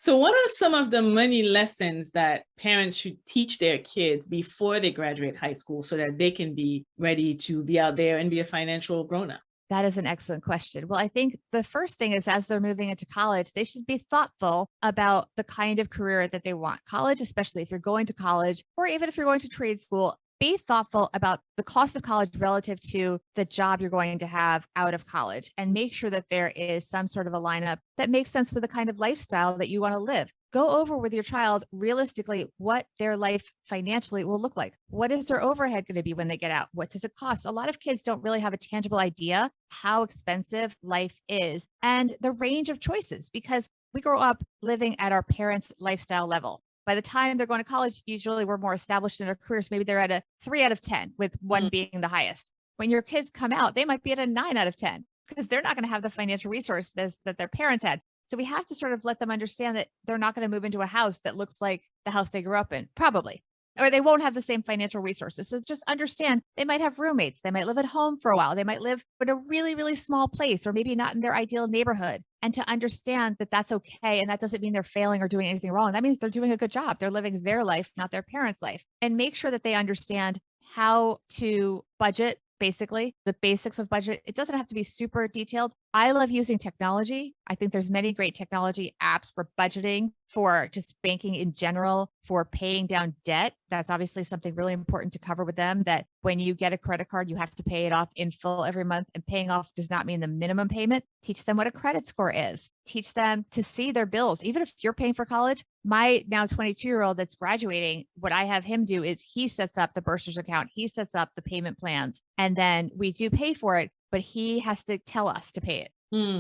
So what are some of the money lessons that parents should teach their kids before they graduate high school so that they can be ready to be out there and be a financial grown-up? That is an excellent question. Well, I think the first thing is as they're moving into college, they should be thoughtful about the kind of career that they want. College, especially if you're going to college or even if you're going to trade school, be thoughtful about the cost of college relative to the job you're going to have out of college and make sure that there is some sort of a lineup that makes sense for the kind of lifestyle that you want to live. Go over with your child realistically what their life financially will look like. What is their overhead going to be when they get out? What does it cost? A lot of kids don't really have a tangible idea how expensive life is and the range of choices because we grow up living at our parents' lifestyle level. By the time they're going to college, usually we're more established in our careers. Maybe they're at a 3 out of 10, with one being the highest. When your kids come out, they might be at a 9 out of 10 because they're not going to have the financial resources that their parents had. So we have to sort of let them understand that they're not going to move into a house that looks like the house they grew up in, probably, or they won't have the same financial resources. So just understand they might have roommates. They might live at home for a while. They might live in a really, really small place or maybe not in their ideal neighborhood. And to understand that that's okay. And that doesn't mean they're failing or doing anything wrong. That means they're doing a good job. They're living their life, not their parents' life. And make sure that they understand how to budget. Basically, the basics of budget. It doesn't have to be super detailed. I love using technology. I think there's many great technology apps for budgeting, for just banking in general, for paying down debt. That's obviously something really important to cover with them, that when you get a credit card, you have to pay it off in full every month. And paying off does not mean the minimum payment. Teach them what a credit score is. Teach them to see their bills. Even if you're paying for college, my now 22-year-old that's graduating, what I have him do is he sets up the bursar's account. He sets up the payment plans, and then we do pay for it, but he has to tell us to pay it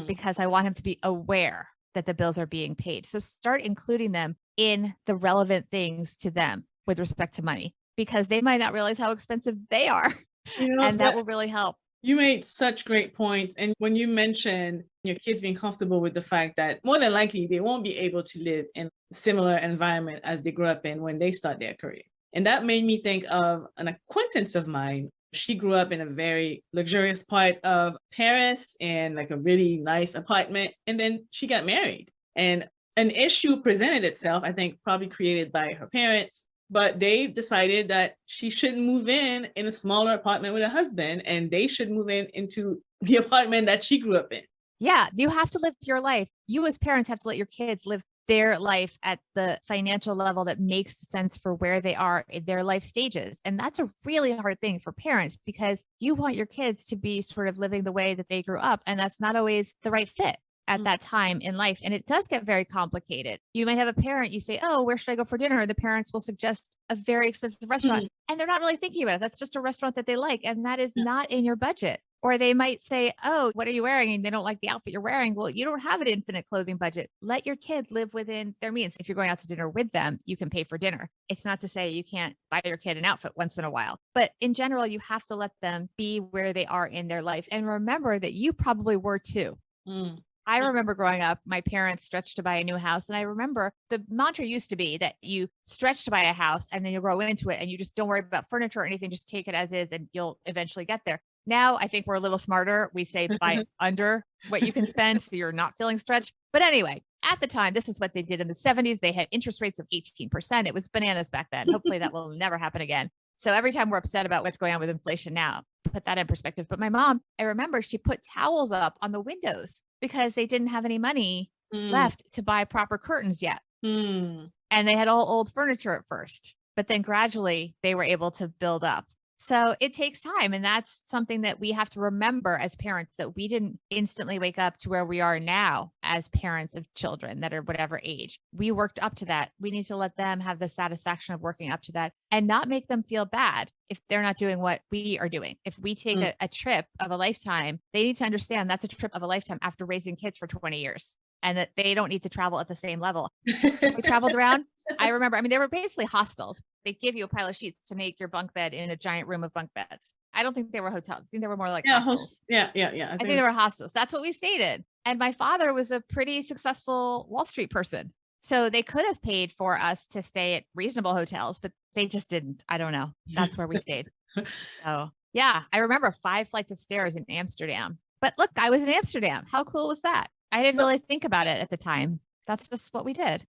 because I want him to be aware that the bills are being paid. So start including them in the relevant things to them with respect to money, because they might not realize how expensive they are. And that will really help. You made such great points. And when you mentioned your kids being comfortable with the fact that more than likely they won't be able to live in a similar environment as they grew up in when they start their career. And that made me think of an acquaintance of mine. She grew up in a very luxurious part of Paris in like a really nice apartment. And then she got married. And an issue presented itself, I think probably created by her parents, but they decided that she shouldn't move in a smaller apartment with a husband, and they should move into the apartment that she grew up in. Yeah, you have to live your life. You as parents have to let your kids live their life at the financial level that makes sense for where they are in their life stages. And that's a really hard thing for parents because you want your kids to be sort of living the way that they grew up. And that's not always the right fit at that time in life. And it does get very complicated. You might have a parent, you say, oh, where should I go for dinner? The parents will suggest a very expensive restaurant and they're not really thinking about it. That's just a restaurant that they like. And that is not in your budget. Or they might say, oh, what are you wearing? And they don't like the outfit you're wearing. Well, you don't have an infinite clothing budget. Let your kid live within their means. If you're going out to dinner with them, you can pay for dinner. It's not to say you can't buy your kid an outfit once in a while. But in general, you have to let them be where they are in their life. And remember that you probably were too. I remember growing up, my parents stretched to buy a new house. And I remember the mantra used to be that you stretch to buy a house and then you'll grow into it and you just don't worry about furniture or anything. Just take it as is and you'll eventually get there. Now, I think we're a little smarter. We say buy under what you can spend so you're not feeling stretched. But anyway, at the time, this is what they did in the 70s. They had interest rates of 18%. It was bananas back then. Hopefully that will never happen again. So every time we're upset about what's going on with inflation now, put that in perspective. But my mom, I remember she put towels up on the windows because they didn't have any money left to buy proper curtains yet. And they had all old furniture at first, but then gradually they were able to build up. So it takes time. And that's something that we have to remember as parents, that we didn't instantly wake up to where we are now as parents of children that are whatever age. We worked up to that. We need to let them have the satisfaction of working up to that and not make them feel bad if they're not doing what we are doing. If we take a trip of a lifetime, they need to understand that's a trip of a lifetime after raising kids for 20 years. And that they don't need to travel at the same level. We traveled around. I remember, they were basically hostels. They give you a pile of sheets to make your bunk bed in a giant room of bunk beds. I don't think they were hotels. I think they were more like hostels. Yeah. I think they were hostels. That's what we stayed in. And my father was a pretty successful Wall Street person. So they could have paid for us to stay at reasonable hotels, but they just didn't. I don't know. That's where we stayed. So yeah, I remember 5 flights of stairs in Amsterdam. But look, I was in Amsterdam. How cool was that? I didn't really think about it at the time. That's just what we did.